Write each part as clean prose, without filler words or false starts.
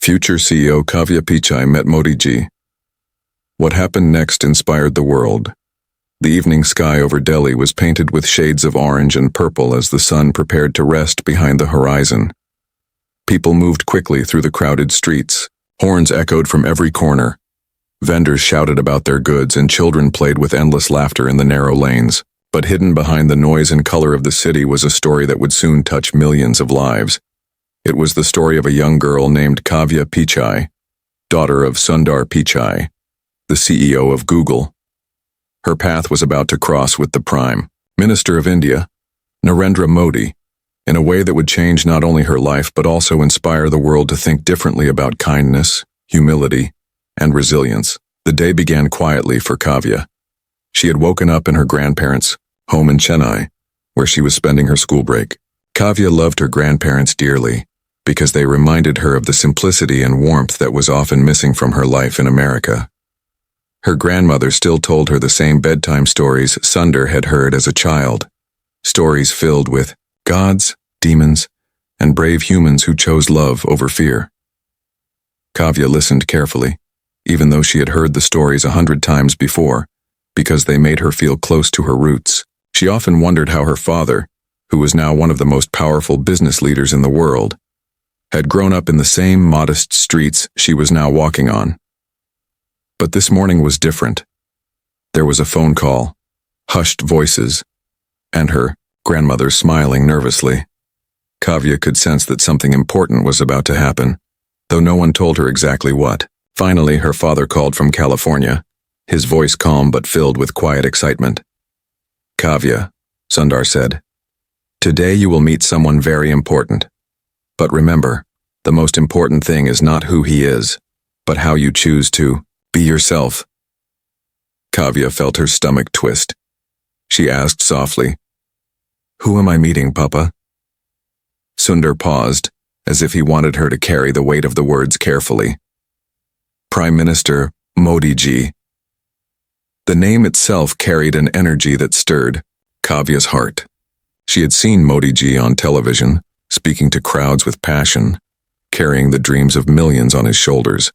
Future CEO Kavya Pichai met Modi ji. What happened next inspired the world. The evening sky over Delhi was painted with shades of orange and purple as the sun prepared to rest behind the horizon. People moved quickly through the crowded streets. Horns echoed from every corner. Vendors shouted about their goods and children played with endless laughter in the narrow lanes. But hidden behind the noise and color of the city was a story that would soon touch millions of lives. It was the story of a young girl named Kavya Pichai, daughter of Sundar Pichai, the CEO of Google. Her path was about to cross with the Prime Minister of India, Narendra Modi, in a way that would change not only her life but also inspire the world to think differently about kindness, humility, and resilience. The day began quietly for Kavya. She had woken up in her grandparents' home in Chennai, where she was spending her school break. Kavya loved her grandparents dearly because they reminded her of the simplicity and warmth that was often missing from her life in America. Her grandmother still told her the same bedtime stories Sundar had heard as a child, stories filled with gods, demons, and brave humans who chose love over fear. Kavya listened carefully, even though she had heard the stories 100 times before, because they made her feel close to her roots. She often wondered how her father, who was now one of the most powerful business leaders in the world, had grown up in the same modest streets she was now walking on. But this morning was different. There was a phone call, hushed voices, and her grandmother smiling nervously. Kavya could sense that something important was about to happen, though no one told her exactly what. Finally, her father called from California, his voice calm but filled with quiet excitement. "Kavya," Sundar said, "today you will meet someone very important. But remember, the most important thing is not who he is, but how you choose to be yourself." Kavya felt her stomach twist. She asked softly, "Who am I meeting, Papa?" Sundar paused, as if he wanted her to carry the weight of the words carefully. "Prime Minister Modi ji." The name itself carried an energy that stirred Kavya's heart. She had seen Modi ji on television, speaking to crowds with passion, carrying the dreams of millions on his shoulders.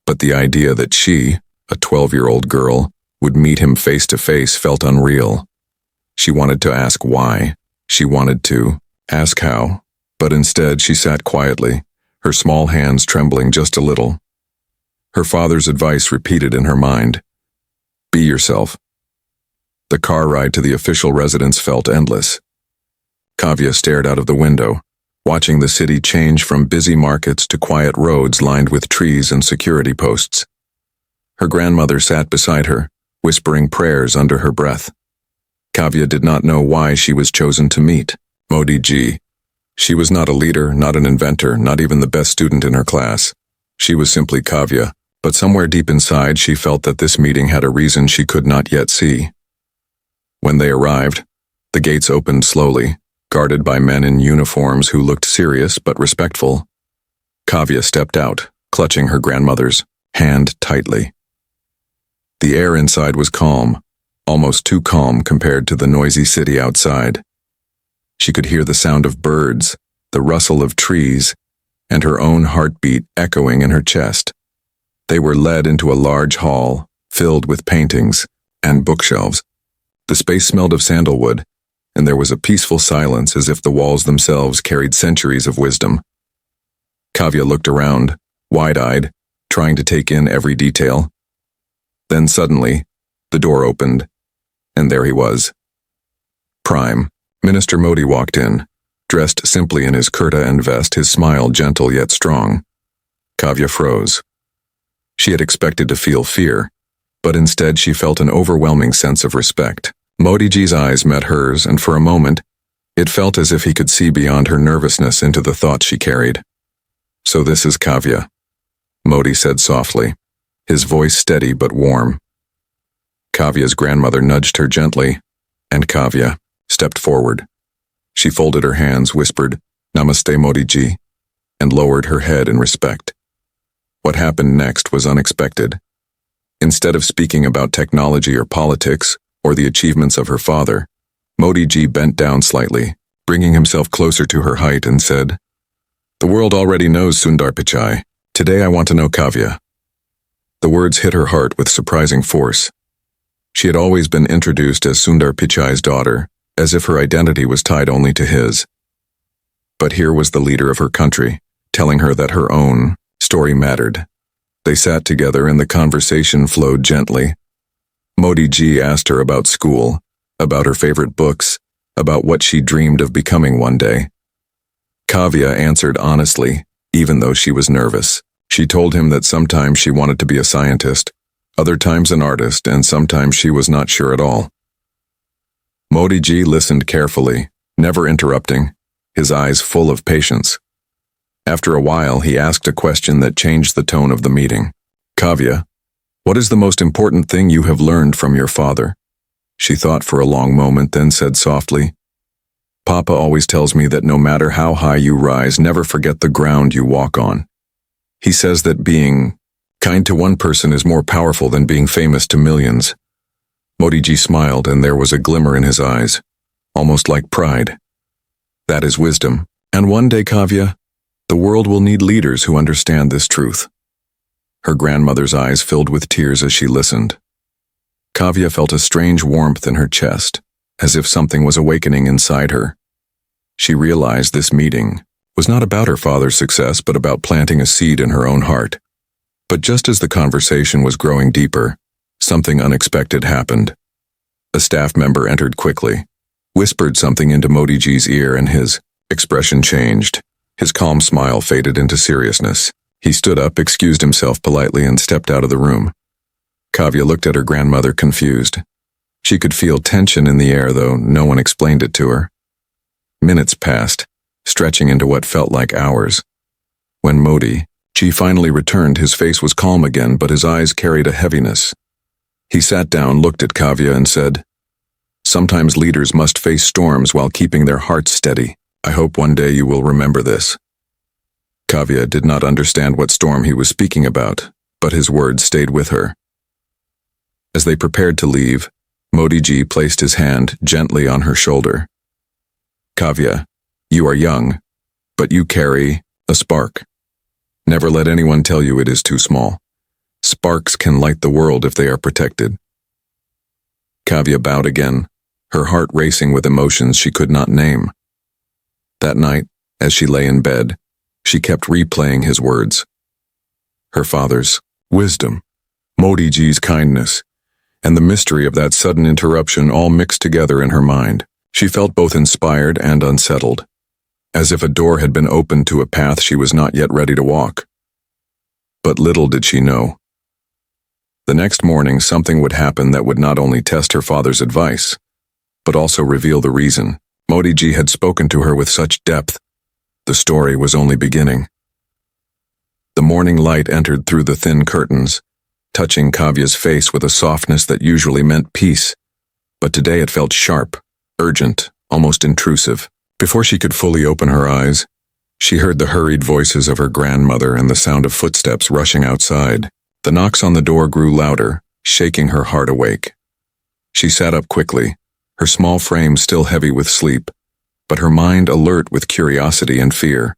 But the idea that she, a 12-year-old girl, would meet him face to face felt unreal. She wanted to ask why. She wanted to ask how. But instead she sat quietly, her small hands trembling just a little. Her father's advice repeated in her mind. Be yourself. The car ride to the official residence felt endless. Kavya stared out of the window, watching the city change from busy markets to quiet roads lined with trees and security posts. Her grandmother sat beside her, whispering prayers under her breath. Kavya did not know why she was chosen to meet Modi ji. She was not a leader, not an inventor, not even the best student in her class. She was simply Kavya, but somewhere deep inside she felt that this meeting had a reason she could not yet see. When they arrived, the gates opened slowly, guarded by men in uniforms who looked serious but respectful. Kavya stepped out, clutching her grandmother's hand tightly. The air inside was calm, almost too calm compared to the noisy city outside. She could hear the sound of birds, the rustle of trees, and her own heartbeat echoing in her chest. They were led into a large hall, filled with paintings and bookshelves. The space smelled of sandalwood, and there was a peaceful silence as if the walls themselves carried centuries of wisdom. Kavya looked around, wide-eyed, trying to take in every detail. Then suddenly, the door opened, and there he was. Prime Minister Modi walked in, dressed simply in his kurta and vest, his smile gentle yet strong. Kavya froze. She had expected to feel fear, but instead she felt an overwhelming sense of respect. Modi ji's eyes met hers, and for a moment, it felt as if he could see beyond her nervousness into the thoughts she carried. "So this is Kavya," Modi said softly, his voice steady but warm. Kavya's grandmother nudged her gently, and Kavya stepped forward. She folded her hands, whispered, "Namaste, Modi ji," and lowered her head in respect. What happened next was unexpected. Instead of speaking about technology or politics, or the achievements of her father, Modi ji bent down slightly, bringing himself closer to her height and said, "The world already knows Sundar Pichai. Today I want to know Kavya. The words hit her heart with surprising force. She had always been introduced as Sundar Pichai's daughter, as if her identity was tied only to his. But here was the leader of her country, telling her that her own story mattered. They sat together and the conversation flowed gently. Modi ji asked her about school, about her favorite books, about what she dreamed of becoming one day. Kavya answered honestly, even though she was nervous. She told him that sometimes she wanted to be a scientist, other times an artist, and sometimes she was not sure at all. Modi ji listened carefully, never interrupting, his eyes full of patience. After a while, he asked a question that changed the tone of the meeting. Kavya, what is the most important thing you have learned from your father? She thought for a long moment, then said softly, Papa always tells me that no matter how high you rise, never forget the ground you walk on. He says that being kind to one person is more powerful than being famous to millions. Modi ji smiled, and there was a glimmer in his eyes, almost like pride. That is wisdom, and one day, Kavya, the world will need leaders who understand this truth. Her grandmother's eyes filled with tears as she listened. Kavya felt a strange warmth in her chest, as if something was awakening inside her. She realized this meeting was not about her father's success, but about planting a seed in her own heart. But just as the conversation was growing deeper, something unexpected happened. A staff member entered quickly, whispered something into Modi ji's ear, and his expression changed. His calm smile faded into seriousness. He stood up, excused himself politely, and stepped out of the room. Kavya looked at her grandmother, confused. She could feel tension in the air, though no one explained it to her. Minutes passed, stretching into what felt like hours. When Modi ji finally returned, his face was calm again, but his eyes carried a heaviness. He sat down, looked at Kavya, and said, Sometimes leaders must face storms while keeping their hearts steady. I hope one day you will remember this. Kavya did not understand what storm he was speaking about, but his words stayed with her. As they prepared to leave, Modi ji placed his hand gently on her shoulder. Kavya, you are young, but you carry a spark. Never let anyone tell you it is too small. Sparks can light the world if they are protected. Kavya bowed again, her heart racing with emotions she could not name. That night, as she lay in bed, she kept replaying his words. Her father's wisdom, Modi ji's kindness, and the mystery of that sudden interruption all mixed together in her mind. She felt both inspired and unsettled, as if a door had been opened to a path she was not yet ready to walk. But little did she know. The next morning, something would happen that would not only test her father's advice, but also reveal the reason Modi ji had spoken to her with such depth. The story was only beginning. The morning light entered through the thin curtains, touching Kavya's face with a softness that usually meant peace, but today it felt sharp, urgent, almost intrusive. Before she could fully open her eyes, she heard the hurried voices of her grandmother and the sound of footsteps rushing outside. The knocks on the door grew louder, shaking her heart awake. She sat up quickly, her small frame still heavy with sleep, but her mind alert with curiosity and fear.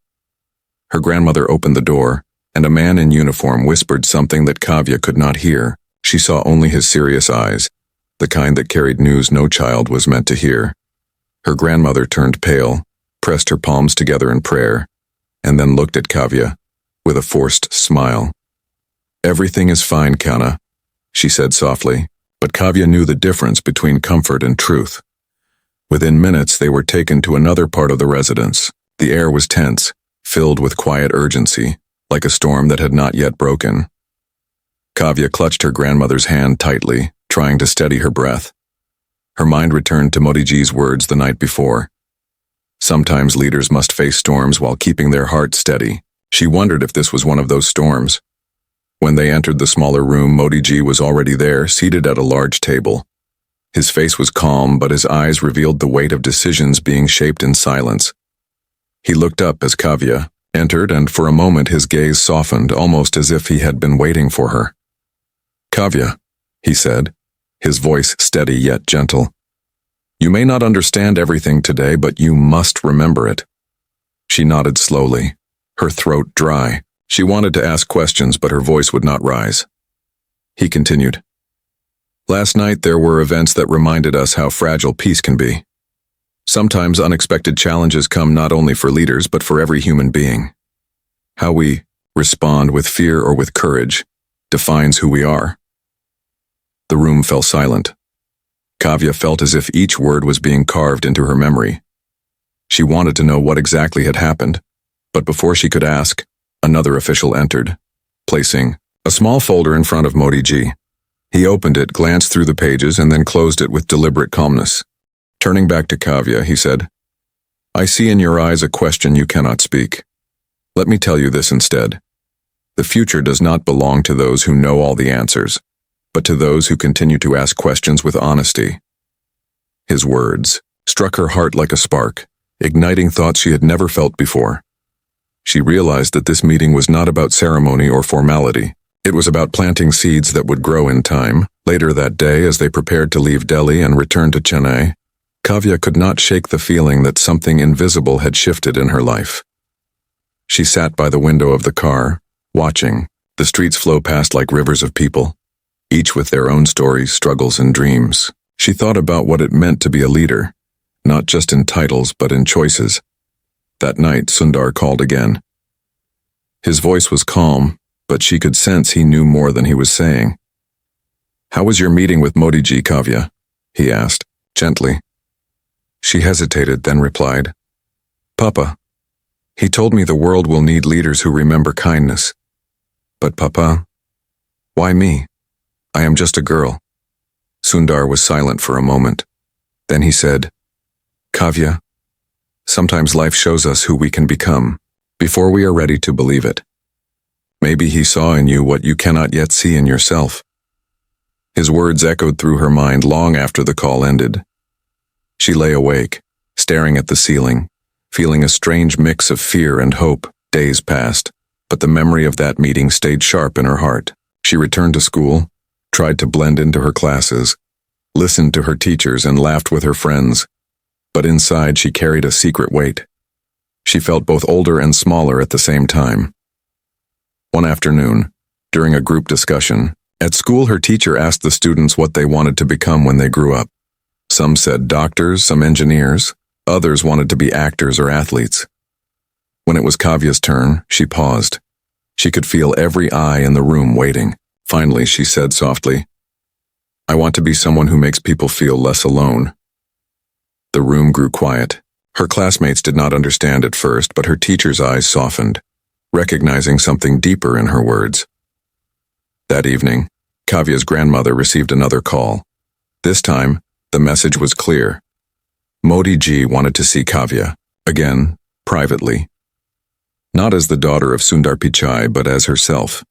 Her grandmother opened the door, and a man in uniform whispered something that Kavya could not hear. She saw only his serious eyes, the kind that carried news no child was meant to hear. Her grandmother turned pale, pressed her palms together in prayer, and then looked at Kavya with a forced smile. Everything is fine, Kana, she said softly, but Kavya knew the difference between comfort and truth. Within minutes, they were taken to another part of the residence. The air was tense, filled with quiet urgency, like a storm that had not yet broken. Kavya clutched her grandmother's hand tightly, trying to steady her breath. Her mind returned to Modi ji's words the night before. Sometimes leaders must face storms while keeping their hearts steady. She wondered if this was one of those storms. When they entered the smaller room, Modi ji was already there, seated at a large table. His face was calm, but his eyes revealed the weight of decisions being shaped in silence. He looked up as Kavya entered, and for a moment his gaze softened, almost as if he had been waiting for her. Kavya, he said, his voice steady yet gentle. You may not understand everything today, but you must remember it. She nodded slowly, her throat dry. She wanted to ask questions, but her voice would not rise. He continued. Last night there were events that reminded us how fragile peace can be. Sometimes unexpected challenges come not only for leaders, but for every human being. How we respond with fear or with courage defines who we are. The room fell silent. Kavya felt as if each word was being carved into her memory. She wanted to know what exactly had happened, but before she could ask, another official entered, placing a small folder in front of Modi Ji. He opened it, glanced through the pages, and then closed it with deliberate calmness. Turning back to Kavya, he said, "I see in your eyes a question you cannot speak. Let me tell you this instead. The future does not belong to those who know all the answers, but to those who continue to ask questions with honesty." His words struck her heart like a spark, igniting thoughts she had never felt before. She realized that this meeting was not about ceremony or formality. It was about planting seeds that would grow in time. Later that day, as they prepared to leave Delhi and return to Chennai, Kavya could not shake the feeling that something invisible had shifted in her life. She sat by the window of the car, watching. The streets flow past like rivers of people, each with their own stories, struggles, and dreams. She thought about what it meant to be a leader, not just in titles but in choices. That night, Sundar called again. His voice was calm, but she could sense he knew more than he was saying. "How was your meeting with Modi Ji, Kavya?" he asked, gently. She hesitated, then replied, "Papa, he told me the world will need leaders who remember kindness. But Papa, why me? I am just a girl." Sundar was silent for a moment. Then he said, "Kavya, sometimes life shows us who we can become, before we are ready to believe it. Maybe he saw in you what you cannot yet see in yourself." His words echoed through her mind long after the call ended. She lay awake, staring at the ceiling, feeling a strange mix of fear and hope. Days passed, but the memory of that meeting stayed sharp in her heart. She returned to school, tried to blend into her classes, listened to her teachers, and laughed with her friends. But inside she carried a secret weight. She felt both older and smaller at the same time. One afternoon, during a group discussion, at school her teacher asked the students what they wanted to become when they grew up. Some said doctors, some engineers, others wanted to be actors or athletes. When it was Kavya's turn, she paused. She could feel every eye in the room waiting. Finally, she said softly, "I want to be someone who makes people feel less alone." The room grew quiet. Her classmates did not understand at first, but her teacher's eyes softened, recognizing something deeper in her words. That evening, Kavya's grandmother received another call. This time, the message was clear. Modi Ji wanted to see Kavya, again, privately. Not as the daughter of Sundar Pichai, but as herself.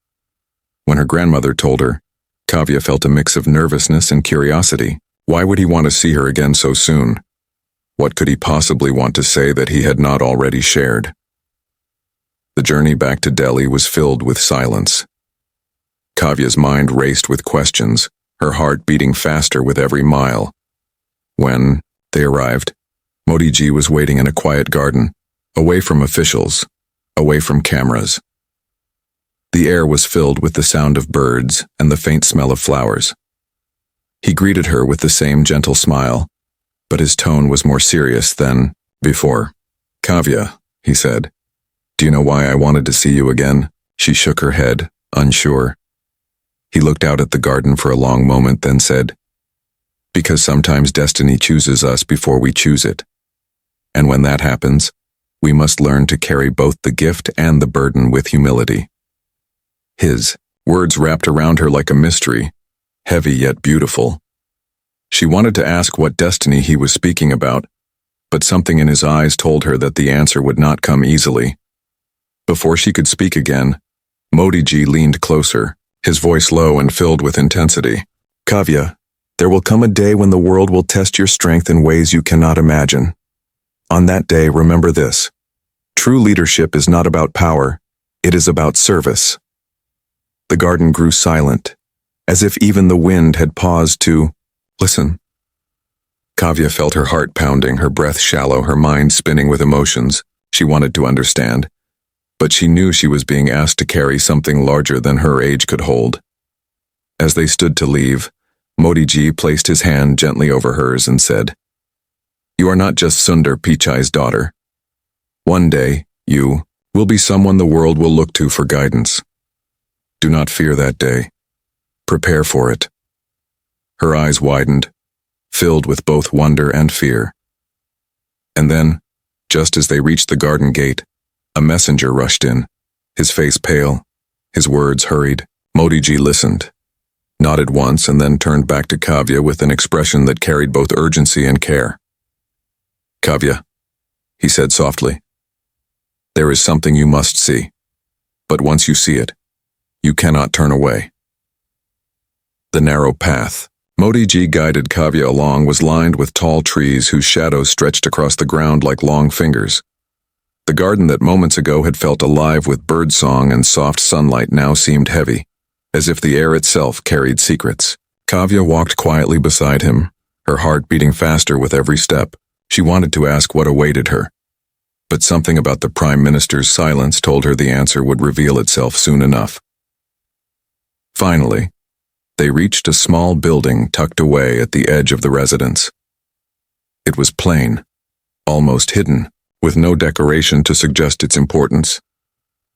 When her grandmother told her, Kavya felt a mix of nervousness and curiosity. Why would he want to see her again so soon? What could he possibly want to say that he had not already shared? The journey back to Delhi was filled with silence. Kavya's mind raced with questions, her heart beating faster with every mile. When they arrived, Modi Ji was waiting in a quiet garden, away from officials, away from cameras. The air was filled with the sound of birds and the faint smell of flowers. He greeted her with the same gentle smile, but his tone was more serious than before. "Kavya," he said, "do you know why I wanted to see you again?" She shook her head, unsure. He looked out at the garden for a long moment, then said, "Because sometimes destiny chooses us before we choose it. And when that happens, we must learn to carry both the gift and the burden with humility." His words wrapped around her like a mystery, heavy yet beautiful. She wanted to ask what destiny he was speaking about, but something in his eyes told her that the answer would not come easily. Before she could speak again, Modi Ji leaned closer, his voice low and filled with intensity. "Kavya, there will come a day when the world will test your strength in ways you cannot imagine. On that day, remember this. True leadership is not about power, it is about service." The garden grew silent, as if even the wind had paused to listen. Kavya felt her heart pounding, her breath shallow, her mind spinning with emotions. She wanted to understand. but she knew she was being asked to carry something larger than her age could hold. As they stood to leave, Modi Ji placed his hand gently over hers and said, "You are not just Sundar Pichai's daughter. One day, you will be someone the world will look to for guidance. Do not fear that day. Prepare for it." Her eyes widened, filled with both wonder and fear. And then, just as they reached the garden gate, a messenger rushed in, his face pale, his words hurried. Modi Ji listened, nodded once, and then turned back to Kavya with an expression that carried both urgency and care. "Kavya," he said softly, "there is something you must see, but once you see it, you cannot turn away." The narrow path Modi Ji guided Kavya along was lined with tall trees whose shadows stretched across the ground like long fingers. The garden that moments ago had felt alive with birdsong and soft sunlight now seemed heavy, as if the air itself carried secrets. Kavya walked quietly beside him, her heart beating faster with every step. She wanted to ask what awaited her, but something about the Prime Minister's silence told her the answer would reveal itself soon enough. Finally, they reached a small building tucked away at the edge of the residence. It was plain, almost hidden, with no decoration to suggest its importance.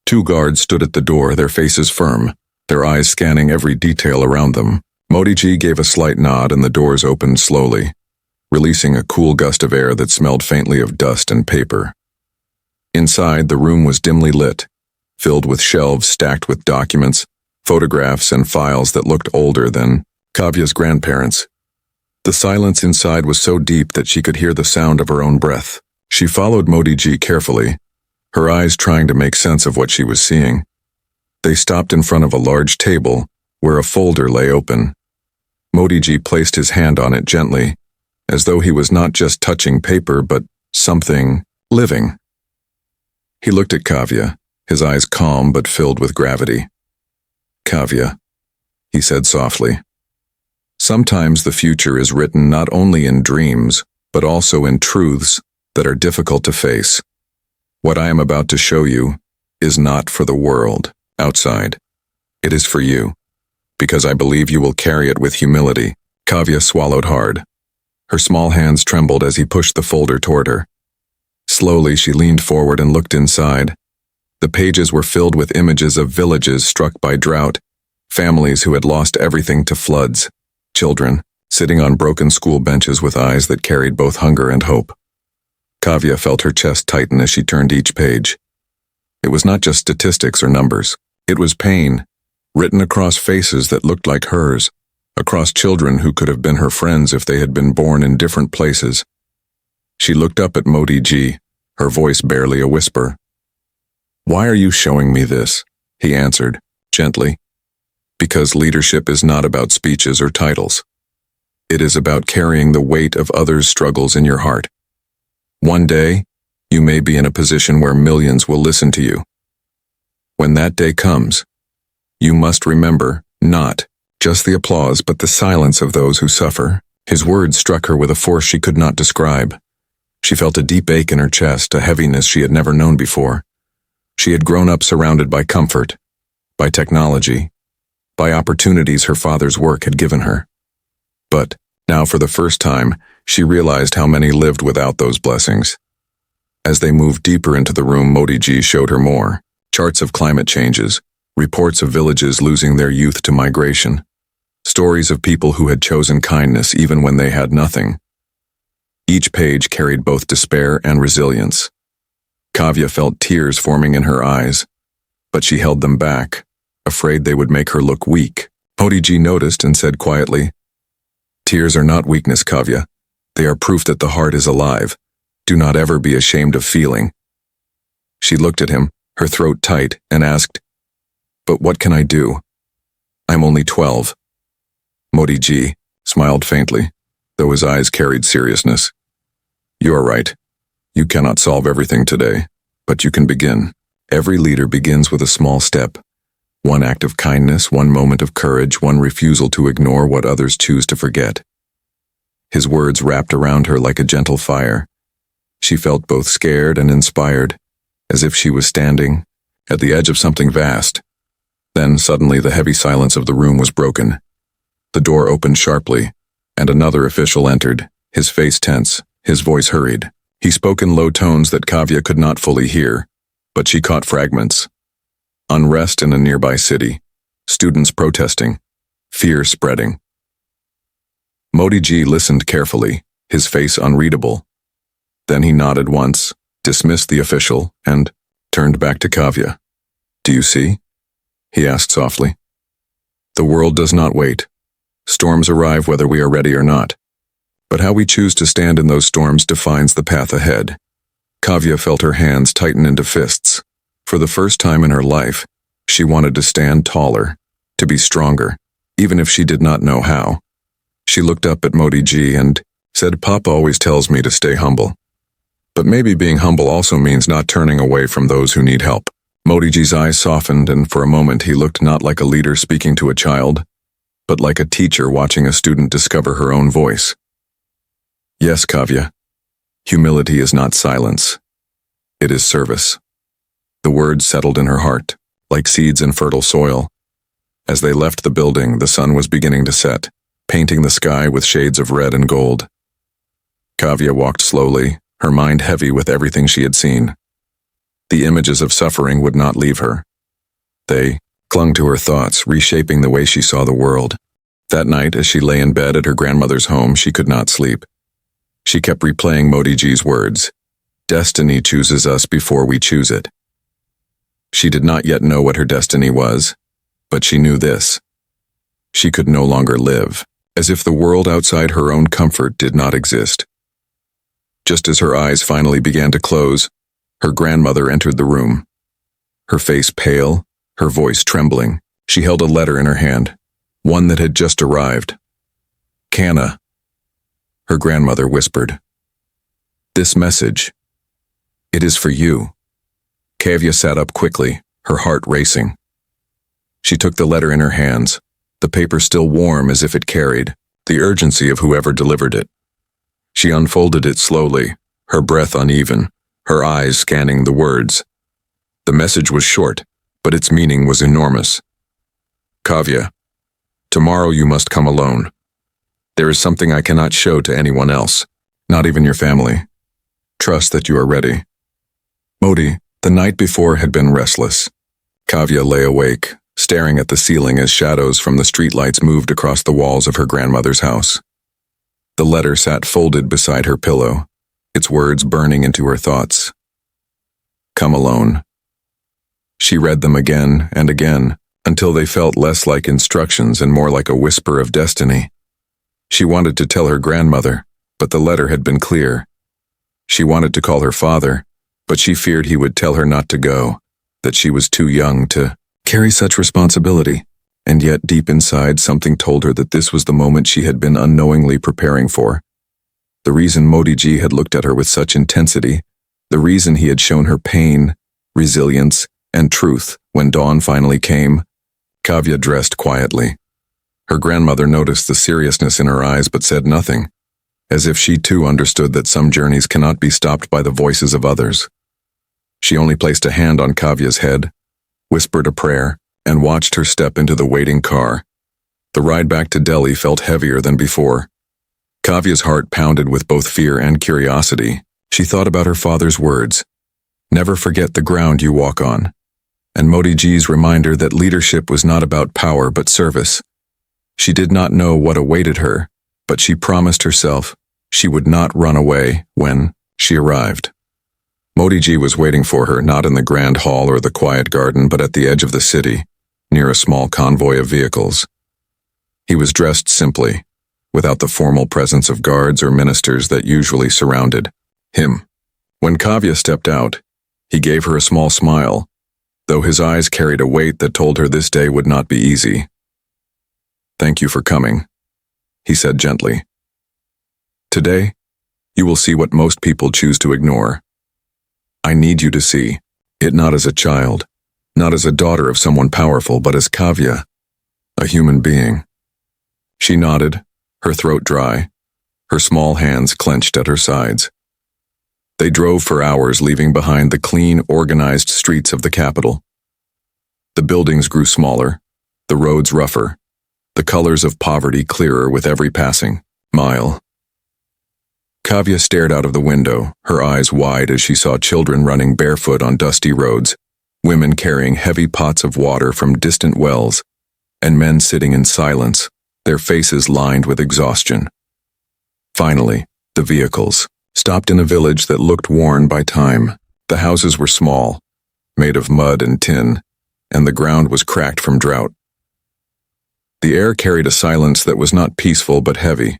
Two guards stood at the door, their faces firm, their eyes scanning every detail around them. Modi Ji gave a slight nod and the doors opened slowly, releasing a cool gust of air that smelled faintly of dust and paper. Inside, the room was dimly lit, filled with shelves stacked with documents, photographs, and files that looked older than Kavya's grandparents. The silence inside was so deep that she could hear the sound of her own breath. She followed Modi Ji carefully, her eyes trying to make sense of what she was seeing. They stopped in front of a large table where a folder lay open. Modi Ji placed his hand on it gently, as though he was not just touching paper but something living. He looked at Kavya, his eyes calm but filled with gravity. "Kavya," he said softly, "sometimes the future is written not only in dreams, but also in truths that are difficult to face. What I am about to show you is not for the world outside. It is for you, because I believe you will carry it with humility." Kavya swallowed hard. Her small hands trembled as he pushed the folder toward her. Slowly, she leaned forward and looked inside. The pages were filled with images of villages struck by drought, families who had lost everything to floods, children sitting on broken school benches with eyes that carried both hunger and hope. Kavya felt her chest tighten as she turned each page. It was not just statistics or numbers. It was pain, written across faces that looked like hers, across children who could have been her friends if they had been born in different places. She looked up at Modi Ji, her voice barely a whisper. "Why are you showing me this?" he answered, gently. "Because leadership is not about speeches or titles. It is about carrying the weight of others' struggles in your heart. One day, you may be in a position where millions will listen to you. When that day comes, you must remember not just the applause but the silence of those who suffer." His words struck her with a force she could not describe. She felt a deep ache in her chest, a heaviness she had never known before. She had grown up surrounded by comfort, by technology, by opportunities her father's work had given her. But now, for the first time, she realized how many lived without those blessings. As they moved deeper into the room, Modi Ji showed her more. Charts of climate changes, reports of villages losing their youth to migration, stories of people who had chosen kindness even when they had nothing. Each page carried both despair and resilience. Kavya felt tears forming in her eyes, but she held them back, afraid they would make her look weak. Modi Ji noticed and said quietly, "Tears are not weakness, Kavya. They are proof that the heart is alive. Do not ever be ashamed of feeling." She looked at him, her throat tight, and asked, "But what can I do? I'm only 12. Modi Ji smiled faintly, though his eyes carried seriousness. "You are right. You cannot solve everything today, but you can begin. Every leader begins with a small step. One act of kindness, one moment of courage, one refusal to ignore what others choose to forget." His words wrapped around her like a gentle fire. She felt both scared and inspired, as if she was standing at the edge of something vast. Then, suddenly, the heavy silence of the room was broken. The door opened sharply, and another official entered, his face tense, his voice hurried. He spoke in low tones that Kavya could not fully hear, but she caught fragments. Unrest in a nearby city, students protesting, fear spreading. Modi Ji listened carefully, his face unreadable. Then he nodded once, dismissed the official, and turned back to Kavya. "Do you see?" he asked softly. "The world does not wait. Storms arrive whether we are ready or not. But how we choose to stand in those storms defines the path ahead." Kavya felt her hands tighten into fists. For the first time in her life, she wanted to stand taller, to be stronger, even if she did not know how. She looked up at Modi Ji and said, "Papa always tells me to stay humble. But maybe being humble also means not turning away from those who need help." Modi Ji's eyes softened, and for a moment he looked not like a leader speaking to a child, but like a teacher watching a student discover her own voice. "Yes, Kavya. Humility is not silence. It is service." The words settled in her heart, like seeds in fertile soil. As they left the building, the sun was beginning to set, painting the sky with shades of red and gold. Kavya walked slowly, her mind heavy with everything she had seen. The images of suffering would not leave her. They clung to her thoughts, reshaping the way she saw the world. That night, as she lay in bed at her grandmother's home, she could not sleep. She kept replaying Modi Ji's words, "Destiny chooses us before we choose it." She did not yet know what her destiny was, but she knew this. She could no longer live, as if the world outside her own comfort did not exist. Just as her eyes finally began to close, her grandmother entered the room. Her face pale, her voice trembling, she held a letter in her hand, one that had just arrived. "Kana," her grandmother whispered. "This message, it is for you." Kavya sat up quickly, her heart racing. She took the letter in her hands, the paper still warm as if it carried the urgency of whoever delivered it. She unfolded it slowly, her breath uneven, her eyes scanning the words. The message was short, but its meaning was enormous. "Kavya, tomorrow you must come alone. There is something I cannot show to anyone else, not even your family. Trust that you are ready." Modi, the night before, had been restless. Kavya lay awake, staring at the ceiling as shadows from the streetlights moved across the walls of her grandmother's house. The letter sat folded beside her pillow, its words burning into her thoughts. "Come alone." She read them again and again, until they felt less like instructions and more like a whisper of destiny. She wanted to tell her grandmother, but the letter had been clear. She wanted to call her father, but she feared he would tell her not to go, that she was too young to carry such responsibility. And yet, deep inside, something told her that this was the moment she had been unknowingly preparing for. The reason Modi Ji had looked at her with such intensity, the reason he had shown her pain, resilience, and truth when dawn finally came. Kavya dressed quietly. Her grandmother noticed the seriousness in her eyes but said nothing, as if she too understood that some journeys cannot be stopped by the voices of others. She only placed a hand on Kavya's head, whispered a prayer, and watched her step into the waiting car. The ride back to Delhi felt heavier than before. Kavya's heart pounded with both fear and curiosity. She thought about her father's words, "Never forget the ground you walk on," and Modi Ji's reminder that leadership was not about power but service. She did not know what awaited her, but she promised herself she would not run away when she arrived. Modi Ji was waiting for her, not in the grand hall or the quiet garden, but at the edge of the city, near a small convoy of vehicles. He was dressed simply, without the formal presence of guards or ministers that usually surrounded him. When Kavya stepped out, he gave her a small smile, though his eyes carried a weight that told her this day would not be easy. "Thank you for coming," he said gently. "Today, you will see what most people choose to ignore. I need you to see it not as a child, not as a daughter of someone powerful, but as Kavya, a human being." She nodded, her throat dry, her small hands clenched at her sides. They drove for hours, leaving behind the clean, organized streets of the capital. The buildings grew smaller, the roads rougher, the colors of poverty clearer with every passing mile. Kavya stared out of the window, her eyes wide as she saw children running barefoot on dusty roads, women carrying heavy pots of water from distant wells, and men sitting in silence, their faces lined with exhaustion. Finally, the vehicles stopped in a village that looked worn by time. The houses were small, made of mud and tin, and the ground was cracked from drought. The air carried a silence that was not peaceful but heavy,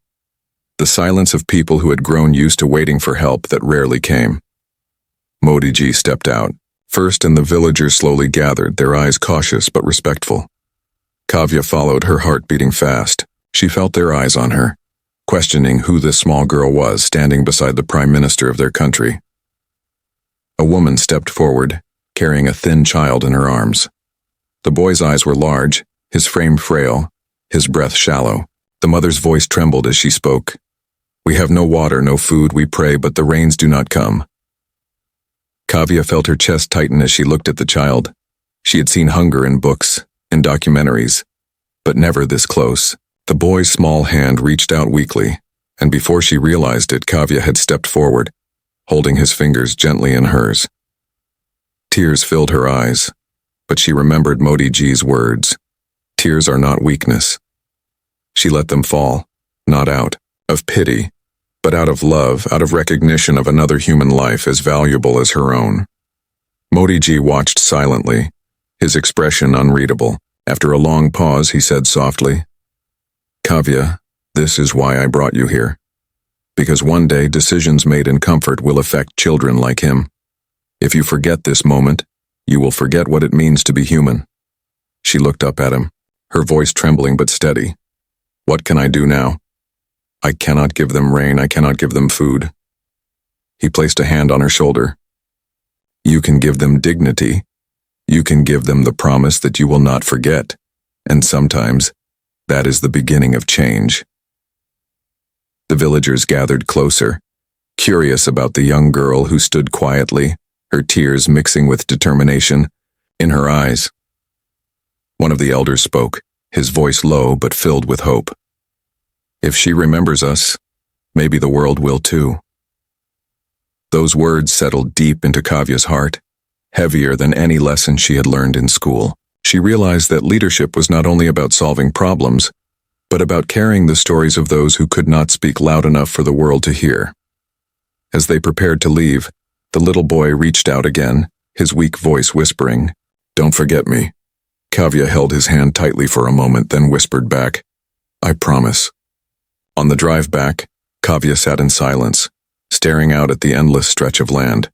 the silence of people who had grown used to waiting for help that rarely came. Modiji stepped out first, and the villagers slowly gathered, their eyes cautious but respectful. Kavya followed, her heart beating fast. She felt their eyes on her, questioning who this small girl was standing beside the prime minister of their country. A woman stepped forward, carrying a thin child in her arms. The boy's eyes were large, his frame frail, his breath shallow. The mother's voice trembled as she spoke. "We have no water, no food, we pray, but the rains do not come." Kavya felt her chest tighten as she looked at the child. She had seen hunger in books, in documentaries, but never this close. The boy's small hand reached out weakly, and before she realized it, Kavya had stepped forward, holding his fingers gently in hers. Tears filled her eyes, but she remembered Modiji's words. Tears are not weakness. She let them fall, not out of pity, but out of love, out of recognition of another human life as valuable as her own. Modiji watched silently, his expression unreadable. After a long pause, he said softly, "Kavya, this is why I brought you here. Because one day decisions made in comfort will affect children like him. If you forget this moment, you will forget what it means to be human." She looked up at him, her voice trembling but steady. "What can I do now? I cannot give them rain, I cannot give them food." He placed a hand on her shoulder. "You can give them dignity. You can give them the promise that you will not forget, and sometimes that is the beginning of change." The villagers gathered closer, curious about the young girl who stood quietly, her tears mixing with determination in her eyes. One of the elders spoke, his voice low but filled with hope. "If she remembers us, maybe the world will too." Those words settled deep into Kavya's heart, heavier than any lesson she had learned in school. She realized that leadership was not only about solving problems, but about carrying the stories of those who could not speak loud enough for the world to hear. As they prepared to leave, the little boy reached out again, his weak voice whispering, "Don't forget me." Kavya held his hand tightly for a moment, then whispered back, "I promise." On the drive back, Kavya sat in silence, staring out at the endless stretch of land.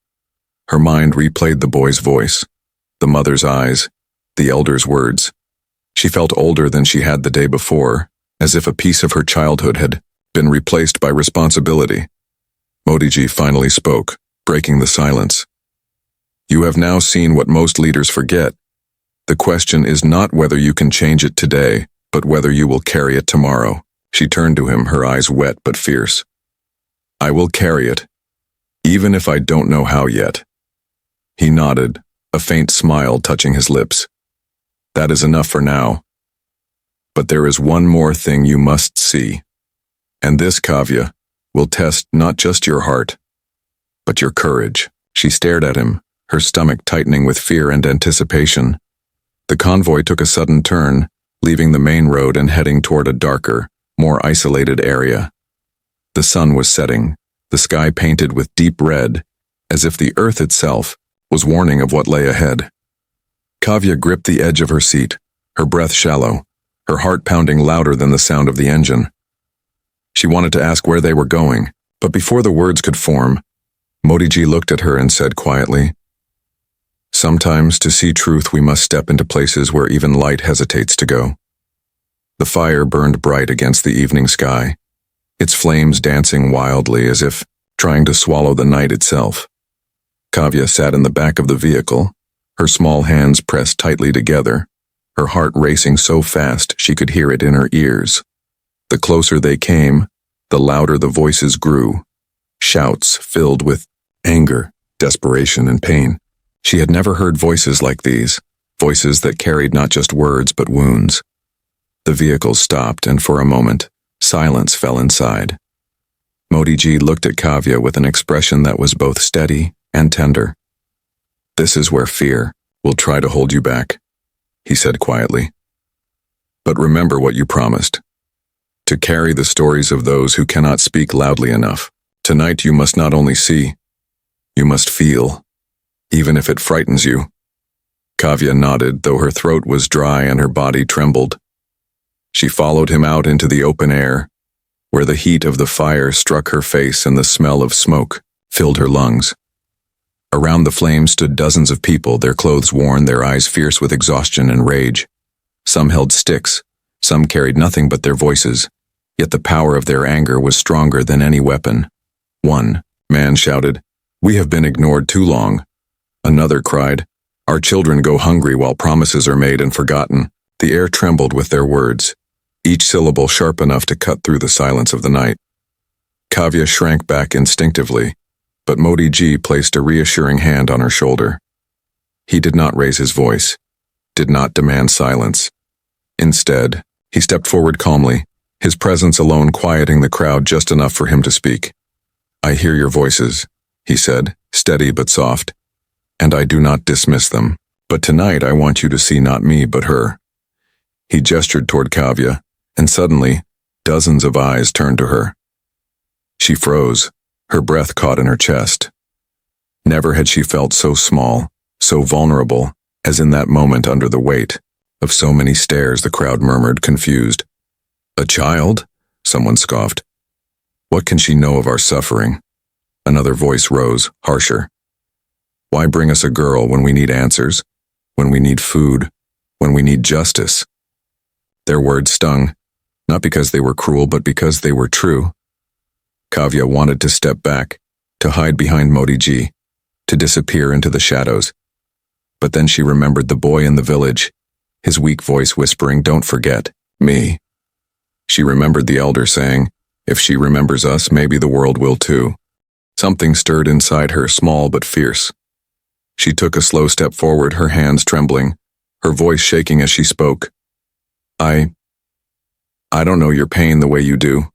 Her mind replayed the boy's voice, the mother's eyes, the elder's words. She felt older than she had the day before, as if a piece of her childhood had been replaced by responsibility. Modiji finally spoke, breaking the silence. "You have now seen what most leaders forget. The question is not whether you can change it today, but whether you will carry it tomorrow." She turned to him, her eyes wet but fierce. "I will carry it, even if I don't know how yet." He nodded, a faint smile touching his lips. "That is enough for now. But there is one more thing you must see. And this, Kavya, will test not just your heart, but your courage." She stared at him, her stomach tightening with fear and anticipation. The convoy took a sudden turn, leaving the main road and heading toward a darker, more isolated area. The sun was setting, the sky painted with deep red, as if the earth itself was warning of what lay ahead. Kavya gripped the edge of her seat, her breath shallow, her heart pounding louder than the sound of the engine. She wanted to ask where they were going, but before the words could form, Modiji looked at her and said quietly, "Sometimes to see truth we must step into places where even light hesitates to go." The fire burned bright against the evening sky, its flames dancing wildly as if trying to swallow the night itself. Kavya sat in the back of the vehicle, her small hands pressed tightly together, her heart racing so fast she could hear it in her ears. The closer they came, the louder the voices grew, shouts filled with anger, desperation, and pain. She had never heard voices like these, voices that carried not just words but wounds. The vehicles stopped, and for a moment, silence fell inside. Modi Ji looked at Kavya with an expression that was both steady and tender. "This is where fear will try to hold you back," he said quietly. "But remember what you promised. To carry the stories of those who cannot speak loudly enough. Tonight you must not only see, you must feel, even if it frightens you." Kavya nodded, though her throat was dry and her body trembled. She followed him out into the open air, where the heat of the fire struck her face and the smell of smoke filled her lungs. Around the flames stood dozens of people, their clothes worn, their eyes fierce with exhaustion and rage. Some held sticks, some carried nothing but their voices, yet the power of their anger was stronger than any weapon. One man shouted, "We have been ignored too long." Another cried, "Our children go hungry while promises are made and forgotten." The air trembled with their words, each syllable sharp enough to cut through the silence of the night. Kavya shrank back instinctively, but Modi Ji placed a reassuring hand on her shoulder. He did not raise his voice, did not demand silence. Instead, he stepped forward calmly, his presence alone quieting the crowd just enough for him to speak. "I hear your voices," he said, steady but soft, "and I do not dismiss them. But tonight I want you to see not me but her." He gestured toward Kavya, and suddenly, dozens of eyes turned to her. She froze, her breath caught in her chest. Never had she felt so small, so vulnerable, as in that moment under the weight of so many stares. The crowd murmured, confused. "A child?" someone scoffed. "What can she know of our suffering?" Another voice rose, harsher. "Why bring us a girl when we need answers, when we need food, when we need justice?" Their words stung, not because they were cruel, but because they were true. Kavya wanted to step back, to hide behind Modi Ji, to disappear into the shadows. But then she remembered the boy in the village, his weak voice whispering, "Don't forget me." She remembered the elder saying, "If she remembers us, maybe the world will too." Something stirred inside her, small but fierce. She took a slow step forward, her hands trembling, her voice shaking as she spoke. I don't know your pain the way you do.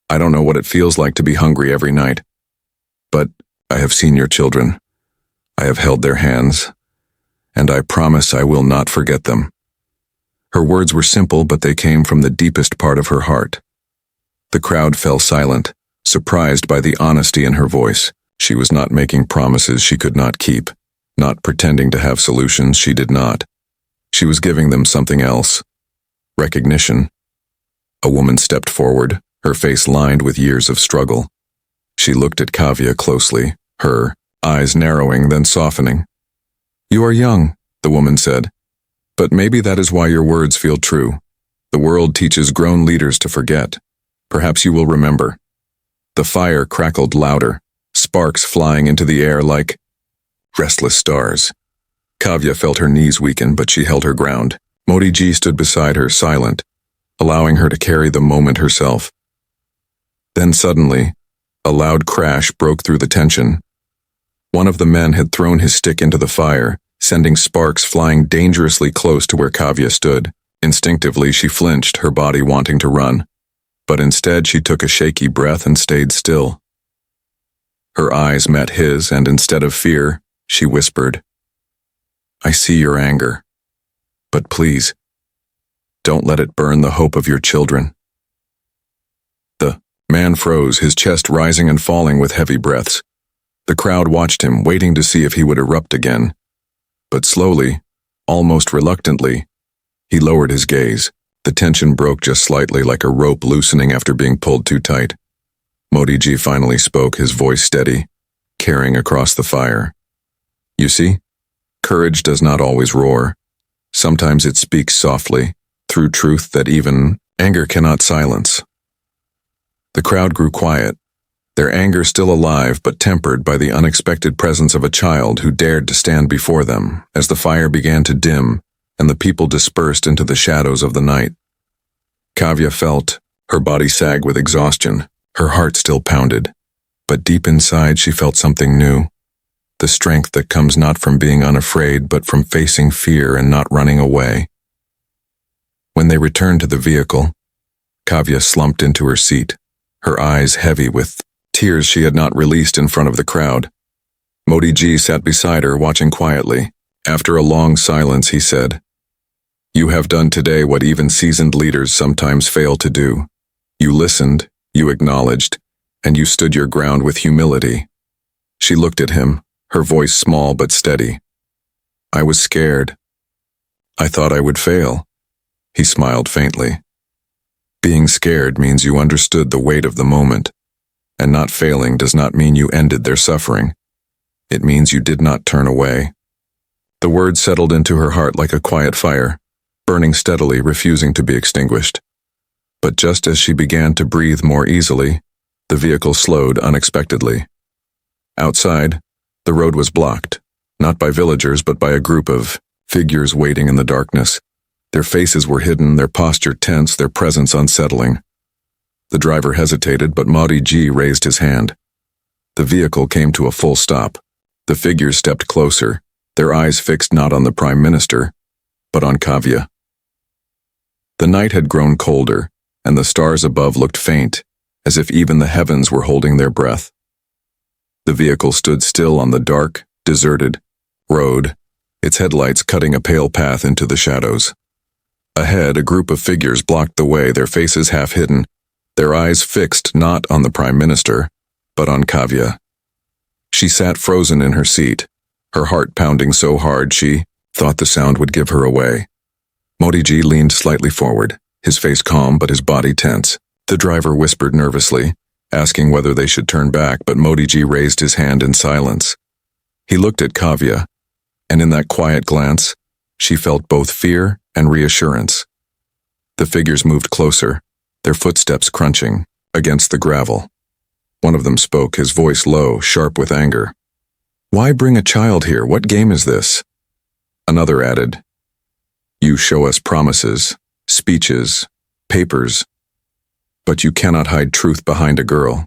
I don't know what it feels like to be hungry every night. But I have seen your children. I have held their hands, and I promise I will not forget them." Her words were simple, but they came from the deepest part of her heart. The crowd fell silent, surprised by the honesty in her voice. She was not making promises she could not keep, not pretending to have solutions she did not. She was giving them something else. Recognition. A woman stepped forward, her face lined with years of struggle. She looked at Kavya closely, her eyes narrowing, then softening. "You are young," the woman said, "but maybe that is why your words feel true. The world teaches grown leaders to forget. Perhaps you will remember." The fire crackled louder, sparks flying into the air like restless stars. Kavya felt her knees weaken, but she held her ground. Modi Ji stood beside her, silent, allowing her to carry the moment herself. Then suddenly, a loud crash broke through the tension. One of the men had thrown his stick into the fire, sending sparks flying dangerously close to where Kavya stood. Instinctively, she flinched, her body wanting to run. But instead, she took a shaky breath and stayed still. Her eyes met his, and instead of fear, she whispered, "I see your anger. But please, don't let it burn the hope of your children." The man froze, his chest rising and falling with heavy breaths. The crowd watched him, waiting to see if he would erupt again. But slowly, almost reluctantly, he lowered his gaze. The tension broke just slightly, like a rope loosening after being pulled too tight. Modi Ji finally spoke, his voice steady, carrying across the fire. "You see, courage does not always roar. Sometimes it speaks softly, through truth that even anger cannot silence." The crowd grew quiet, their anger still alive but tempered by the unexpected presence of a child who dared to stand before them. As the fire began to dim and the people dispersed into the shadows of the night, Kavya felt her body sag with exhaustion. Her heart still pounded, but deep inside she felt something new. the strength that comes not from being unafraid but from facing fear and not running away. When they returned to the vehicle, Kavya slumped into her seat, her eyes heavy with tears she had not released in front of the crowd. Modi Ji sat beside her, watching quietly. After a long silence, he said, "You have done today what even seasoned leaders sometimes fail to do. You listened, you acknowledged, and you stood your ground with humility." She looked at him, her voice small but steady. "I was scared. I thought I would fail." He smiled faintly. "Being scared means you understood the weight of the moment, and not failing does not mean you ended their suffering. It means you did not turn away." The words settled into her heart like a quiet fire, burning steadily, refusing to be extinguished. But just as she began to breathe more easily, the vehicle slowed unexpectedly. Outside, the road was blocked, not by villagers but by a group of figures waiting in the darkness. Their faces were hidden, their posture tense, their presence unsettling. The driver hesitated, but Modi Ji raised his hand. The vehicle came to a full stop. The figures stepped closer, their eyes fixed not on the Prime Minister, but on Kavya. The night had grown colder, and the stars above looked faint, as if even the heavens were holding their breath. The vehicle stood still on the dark, deserted road, its headlights cutting a pale path into the shadows. Ahead, a group of figures blocked the way, their faces half hidden, their eyes fixed not on the Prime Minister, but on Kavya. She sat frozen in her seat, her heart pounding so hard she thought the sound would give her away. Modi Ji leaned slightly forward, his face calm but his body tense. The driver whispered nervously, asking whether they should turn back, but Modi Ji raised his hand in silence. He looked at Kavya, and in that quiet glance, she felt both fear and reassurance. The figures moved closer, their footsteps crunching against the gravel. One of them spoke, his voice low, sharp with anger. "Why bring a child here? What game is this?" Another added, "You show us promises, speeches, papers, but you cannot hide truth behind a girl."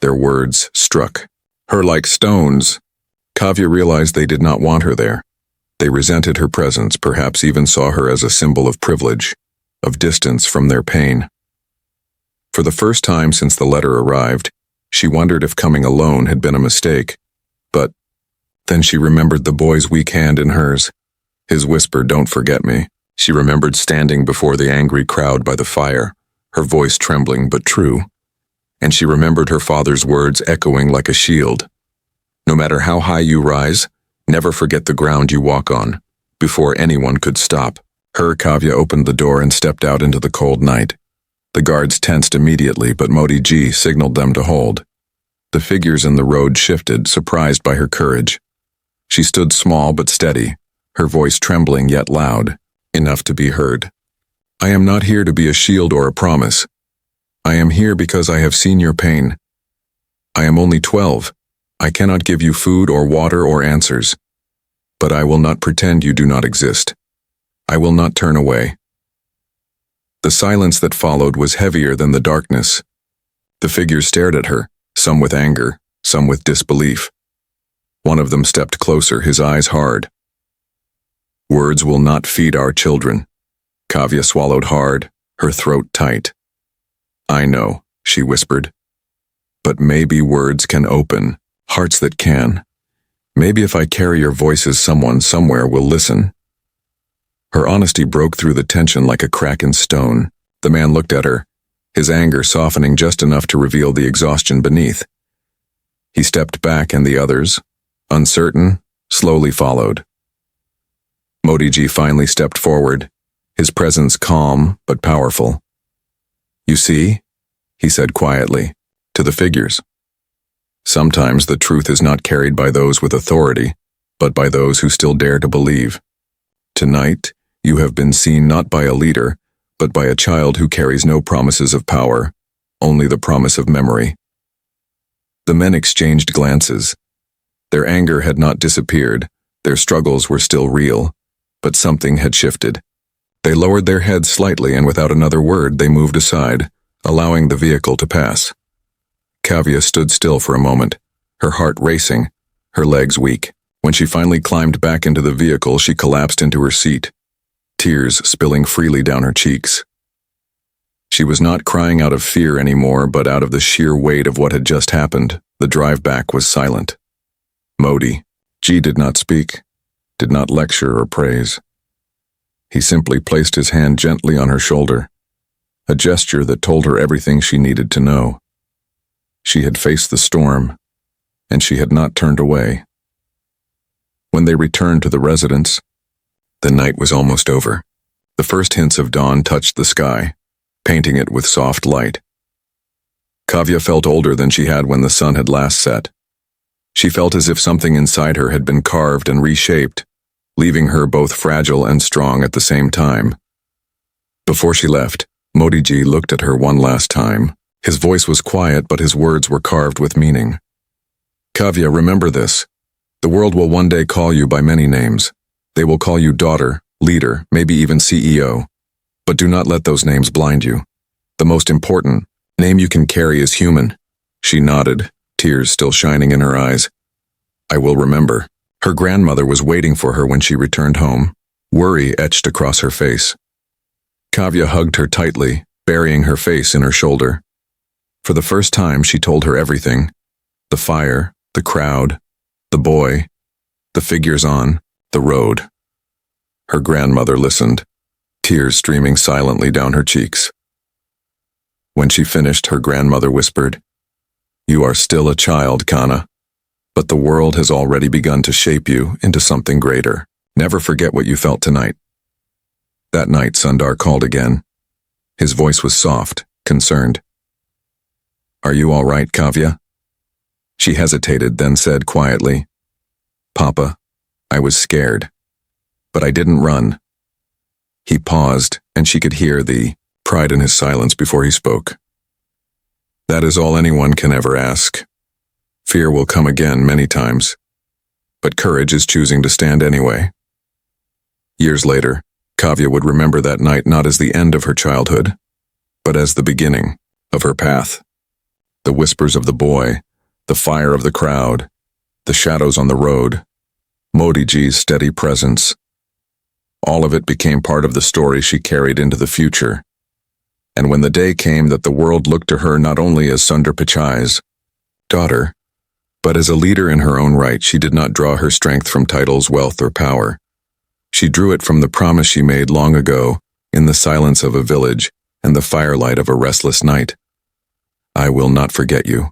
Their words struck her like stones. Kavya realized they did not want her there. They resented her presence, perhaps even saw her as a symbol of privilege, of distance from their pain. For the first time since the letter arrived, she wondered if coming alone had been a mistake. But then she remembered the boy's weak hand in hers, his whisper, "Don't forget me." She remembered standing before the angry crowd by the fire, her voice trembling but true. And she remembered her father's words echoing like a shield. "No matter how high you rise, never forget the ground you walk on," before anyone could stop her. Kavya opened the door and stepped out into the cold night. The guards tensed immediately, but Modi Ji signaled them to hold. The figures in the road shifted, surprised by her courage. She stood small but steady, her voice trembling yet loud, enough to be heard. "I am not here to be a shield or a promise. I am here because I have seen your pain. I am only 12. I cannot give you food or water or answers. But I will not pretend you do not exist. I will not turn away." The silence that followed was heavier than the darkness. The figures stared at her, some with anger, some with disbelief. One of them stepped closer, his eyes hard. "Words will not feed our children." Kavya swallowed hard, her throat tight. "I know," she whispered. "But maybe words can open hearts that can. Maybe if I carry your voices, someone somewhere will listen." Her honesty broke through the tension like a crack in stone. The man looked at her, his anger softening just enough to reveal the exhaustion beneath. He stepped back, and the others, uncertain, slowly followed. Modi Ji finally stepped forward, his presence calm but powerful. "You see," he said quietly, to the figures. "Sometimes the truth is not carried by those with authority, but by those who still dare to believe. Tonight, you have been seen not by a leader, but by a child who carries no promises of power, only the promise of memory." The men exchanged glances. Their anger had not disappeared, their struggles were still real, but something had shifted. They lowered their heads slightly, and without another word they moved aside, allowing the vehicle to pass. Kavya stood still for a moment, her heart racing, her legs weak. When she finally climbed back into the vehicle, she collapsed into her seat, tears spilling freely down her cheeks. She was not crying out of fear anymore, but out of the sheer weight of what had just happened. The drive back was silent. Modi G did not speak, did not lecture or praise. He simply placed his hand gently on her shoulder, a gesture that told her everything she needed to know. She had faced the storm, and she had not turned away. When they returned to the residence, the night was almost over. The first hints of dawn touched the sky, painting it with soft light. Kavya felt older than she had when the sun had last set. She felt as if something inside her had been carved and reshaped, leaving her both fragile and strong at the same time. Before she left, Modi Ji looked at her one last time. His voice was quiet, but his words were carved with meaning. Kavya, remember this. The world will one day call you by many names. They will call you daughter, leader, maybe even CEO. But do not let those names blind you. The most important name you can carry is human. She nodded, tears still shining in her eyes. I will remember. Her grandmother was waiting for her when she returned home, worry etched across her face. Kavya hugged her tightly, burying her face in her shoulder. For the first time, she told her everything. The fire, the crowd, the boy, the figures on the road. Her grandmother listened, tears streaming silently down her cheeks. When she finished, her grandmother whispered, "You are still a child, Kana, but the world has already begun to shape you into something greater. Never forget what you felt tonight." That night, Sundar called again. His voice was soft, concerned. "Are you all right, Kavya?" She hesitated, then said quietly, "Papa, I was scared, but I didn't run." He paused, and she could hear the pride in his silence before he spoke. "That is all anyone can ever ask. Fear will come again many times, but courage is choosing to stand anyway." Years later, Kavya would remember that night not as the end of her childhood, but as the beginning of her path. The whispers of the boy, the fire of the crowd, the shadows on the road, Modi Ji's steady presence. All of it became part of the story she carried into the future. And when the day came that the world looked to her not only as Sundar Pichai's daughter, but as a leader in her own right, she did not draw her strength from titles, wealth, or power. She drew it from the promise she made long ago in the silence of a village and the firelight of a restless night. "I will not forget you."